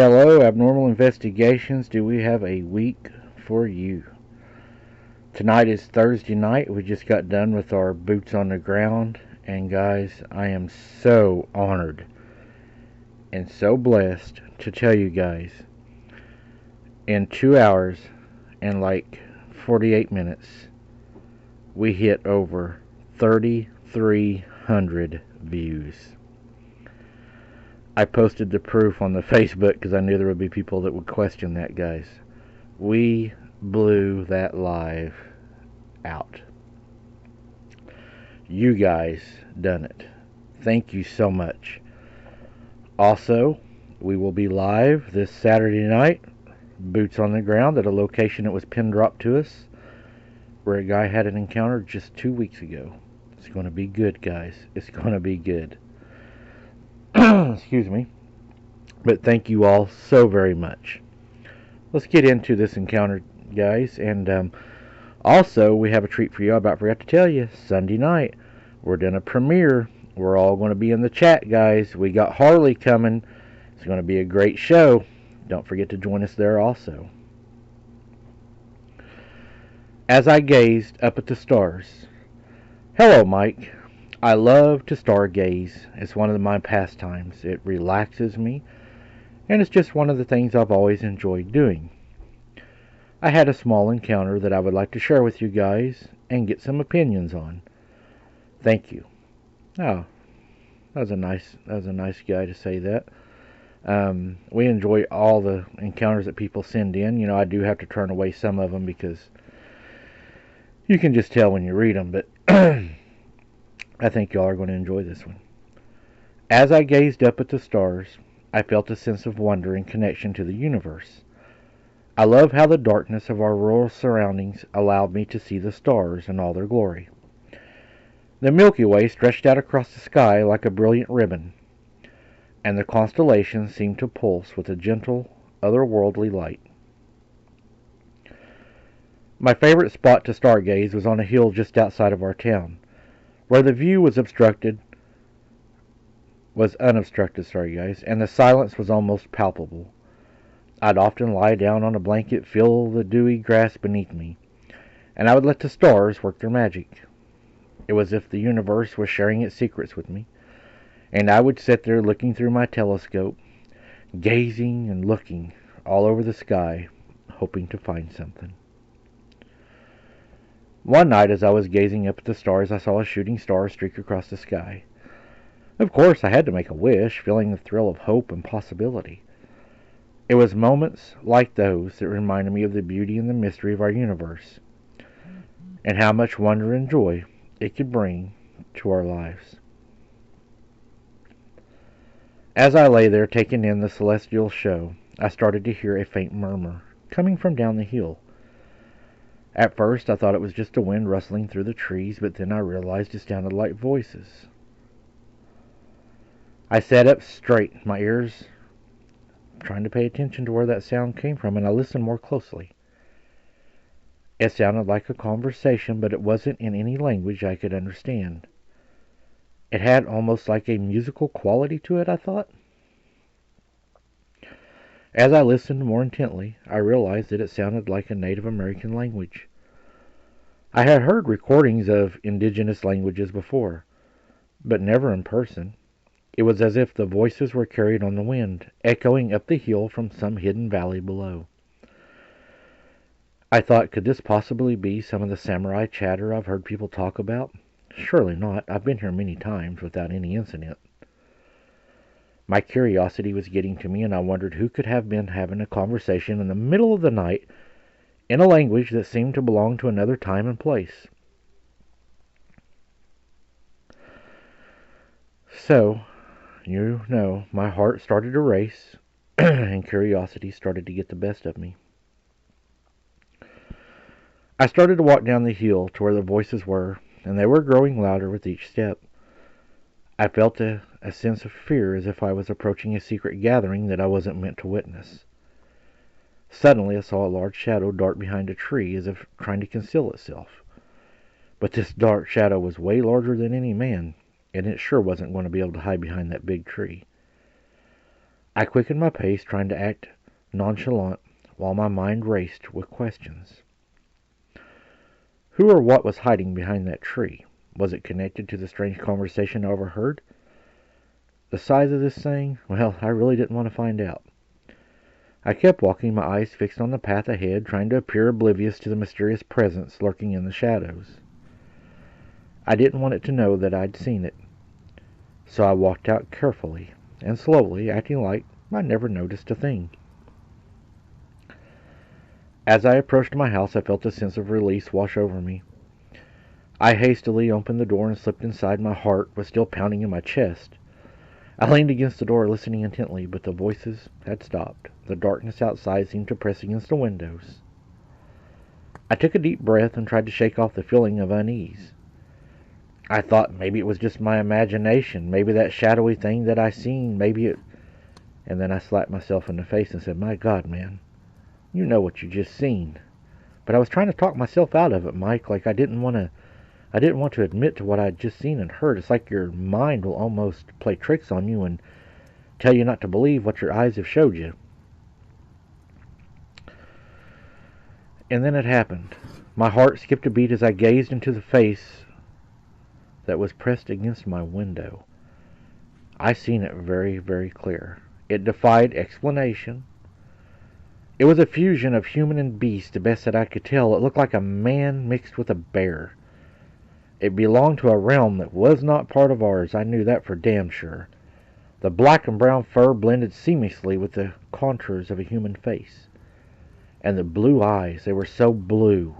Hello, Abnormal Investigations. Do we have a week for you? Tonight is Thursday night. We just got done with our boots on the ground. And guys, I am so honored and so blessed to tell you guys in 2 hours and like 48 minutes, we hit over 3,300 views. I posted the proof on the Facebook because I knew there would be people that would question that, guys. We blew that live out. You guys done it. Thank you so much. Also, we will be live this Saturday night, boots on the ground, at a location that was pin dropped to us, where a guy had an encounter just 2 weeks ago. It's going to be good, guys. It's going to be good. Excuse me. But thank you all so very much. Let's get into this encounter, guys. And also, we have a treat for you. I about forgot to tell you. Sunday night, we're doing a premiere. We're all going to be in the chat, guys. We got Harley coming. It's going to be a great show. Don't forget to join us there also. As I gazed up at the stars. Hello, Mike. I love to stargaze. It's one of my pastimes. It relaxes me, and it's just one of the things I've always enjoyed doing. I had a small encounter that I would like to share with you guys and get some opinions on. Thank you. Oh, that was a nice guy to say that. We enjoy all the encounters that people send in. You know, I do have to turn away some of them because you can just tell when you read them, but I think y'all are going to enjoy this one. As I gazed up at the stars, I felt a sense of wonder and connection to the universe. I love how the darkness of our rural surroundings allowed me to see the stars in all their glory. The Milky Way stretched out across the sky like a brilliant ribbon, and the constellations seemed to pulse with a gentle, otherworldly light. My favorite spot to stargaze was on a hill just outside of our town, where the view was unobstructed, and the silence was almost palpable. I'd often lie down on a blanket, feel the dewy grass beneath me, and I would let the stars work their magic. It was as if the universe was sharing its secrets with me, and I would sit there looking through my telescope, gazing and looking all over the sky, hoping to find something. One night as I was gazing up at the stars, I saw a shooting star streak across the sky. Of course, I had to make a wish, feeling the thrill of hope and possibility. It was moments like those that reminded me of the beauty and the mystery of our universe, and how much wonder and joy it could bring to our lives. As I lay there taking in the celestial show, I started to hear a faint murmur coming from down the hill. At first I thought it was just the wind rustling through the trees, but then I realized it sounded like voices. I sat up straight, my ears trying to pay attention to where that sound came from, and I listened more closely. It sounded like a conversation, but it wasn't in any language I could understand. It had almost like a musical quality to it, I thought. As I listened more intently, I realized that it sounded like a Native American language. I had heard recordings of indigenous languages before, but never in person. It was as if the voices were carried on the wind, echoing up the hill from some hidden valley below. I thought, could this possibly be some of the samurai chatter I've heard people talk about? Surely not. I've been here many times without any incident. My curiosity was getting to me, and I wondered who could have been having a conversation in the middle of the night in a language that seemed to belong to another time and place. So, you know, my heart started to race, and curiosity started to get the best of me. I started to walk down the hill to where the voices were, and they were growing louder with each step. I felt a sense of fear, as if I was approaching a secret gathering that I wasn't meant to witness. Suddenly I saw a large shadow dart behind a tree, as if trying to conceal itself. But this dark shadow was way larger than any man, and it sure wasn't going to be able to hide behind that big tree. I quickened my pace, trying to act nonchalant while my mind raced with questions. Who or what was hiding behind that tree? Was it connected to the strange conversation I overheard? The size of this thing? Well, I really didn't want to find out. I kept walking, my eyes fixed on the path ahead, trying to appear oblivious to the mysterious presence lurking in the shadows. I didn't want it to know that I'd seen it, so I walked out carefully and slowly, acting like I never noticed a thing. As I approached my house, I felt a sense of release wash over me. I hastily opened the door and slipped inside. My heart was still pounding in my chest. I leaned against the door, listening intently, but the voices had stopped. The darkness outside seemed to press against the windows. I took a deep breath and tried to shake off the feeling of unease. I thought maybe it was just my imagination, maybe that shadowy thing that I seen, maybe it... And then I slapped myself in the face and said, "My God, man, you know what you just seen." But I was trying to talk myself out of it, Mike, like I didn't want to admit to what I'd just seen and heard. It's like your mind will almost play tricks on you and tell you not to believe what your eyes have showed you. And then it happened. My heart skipped a beat as I gazed into the face that was pressed against my window. I seen it very, very clear. It defied explanation. It was a fusion of human and beast, the best that I could tell. It looked like a man mixed with a bear. It belonged to a realm that was not part of ours. I knew that for damn sure. The black and brown fur blended seamlessly with the contours of a human face. And the blue eyes, they were so blue.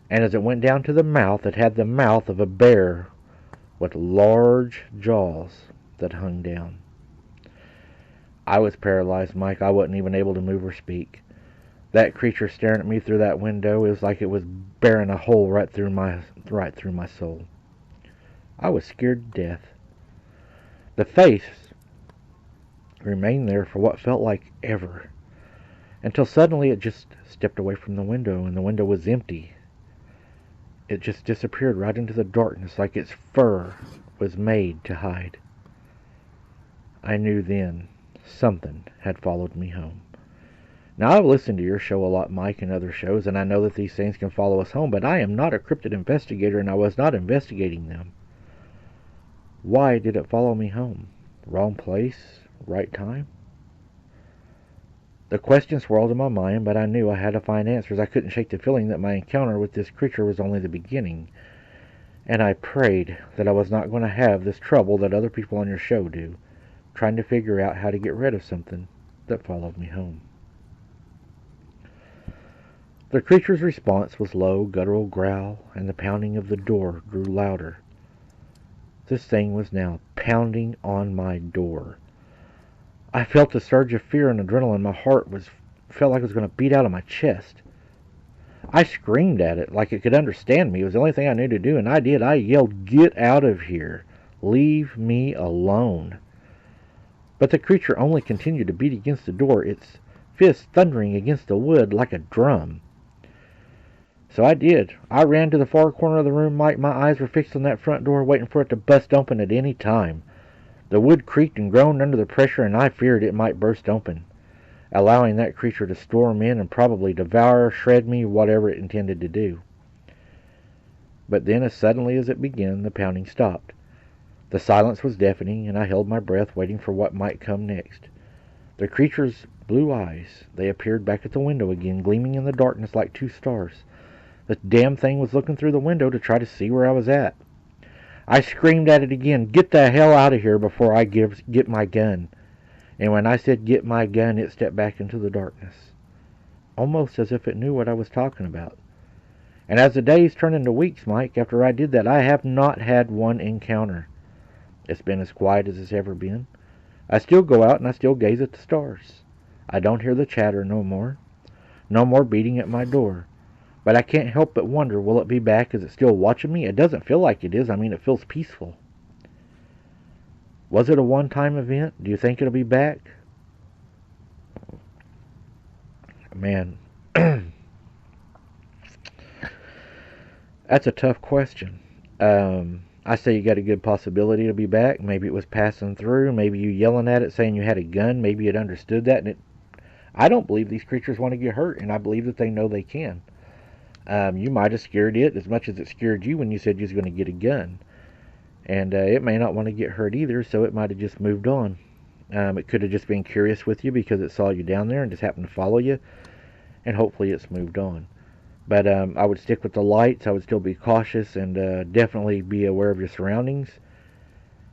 And as it went down to the mouth, it had the mouth of a bear with large jaws that hung down. I was paralyzed, Mike. I wasn't even able to move or speak. That creature staring at me through that window, it was like it was bearing a hole right through my soul. I was scared to death. The face remained there for what felt like ever, until suddenly it just stepped away from the window, and the window was empty. It just disappeared right into the darkness like its fur was made to hide. I knew then something had followed me home. Now, I've listened to your show a lot, Mike, and other shows, and I know that these things can follow us home, but I am not a cryptid investigator, and I was not investigating them. Why did it follow me home? Wrong place, right time? The question swirled in my mind, but I knew I had to find answers. I couldn't shake the feeling that my encounter with this creature was only the beginning, and I prayed that I was not going to have this trouble that other people on your show do, trying to figure out how to get rid of something that followed me home. The creature's response was low, guttural growl, and the pounding of the door grew louder. This thing was now pounding on my door. I felt a surge of fear and adrenaline. My heart felt like it was going to beat out of my chest. I screamed at it like it could understand me. It was the only thing I knew to do, and I did. I yelled, "Get out of here! Leave me alone!" But the creature only continued to beat against the door, its fist thundering against the wood like a drum. So I did. I ran to the far corner of the room, Mike. My eyes were fixed on that front door, waiting for it to bust open at any time. The wood creaked and groaned under the pressure, and I feared it might burst open, allowing that creature to storm in and probably devour, shred me, whatever it intended to do. But then, as suddenly as it began, the pounding stopped. The silence was deafening, and I held my breath, waiting for what might come next. The creature's blue eyes, they appeared back at the window again, gleaming in the darkness like two stars. The damn thing was looking through the window to try to see where I was at. I screamed at it again, "Get the hell out of here before I get my gun." And when I said get my gun, it stepped back into the darkness, almost as if it knew what I was talking about. And as the days turned into weeks, Mike, after I did that, I have not had one encounter. It's been as quiet as it's ever been. I still go out and I still gaze at the stars. I don't hear the chatter no more. No more beating at my door. But I can't help but wonder, will it be back? Is it still watching me? It doesn't feel like it is. I mean, it feels peaceful. Was it a one-time event? Do you think it'll be back? Man, that's a tough question. I say you got a good possibility to be back. Maybe it was passing through. Maybe you yelling at it saying you had a gun. Maybe it understood that. I don't believe these creatures want to get hurt, and I believe that they know they can. You might have scared it as much as it scared you when you said you was going to get a gun. And it may not want to get hurt either, so it might have just moved on. It could have just been curious with you because it saw you down there and just happened to follow you, and hopefully it's moved on. But I would stick with the lights. I would still be cautious and definitely be aware of your surroundings.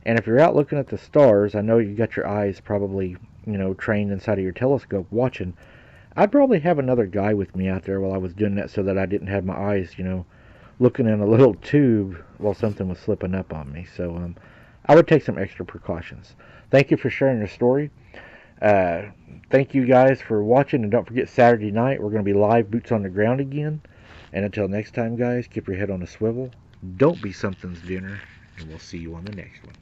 And if you're out looking at the stars, I know you got your eyes probably, trained inside of your telescope watching. I'd probably have another guy with me out there while I was doing that so that I didn't have my eyes, looking in a little tube while something was slipping up on me. So I would take some extra precautions. Thank you for sharing your story. Thank you guys for watching, and don't forget Saturday night we're going to be live boots on the ground again. And until next time, guys, keep your head on a swivel. Don't be something's dinner, and we'll see you on the next one.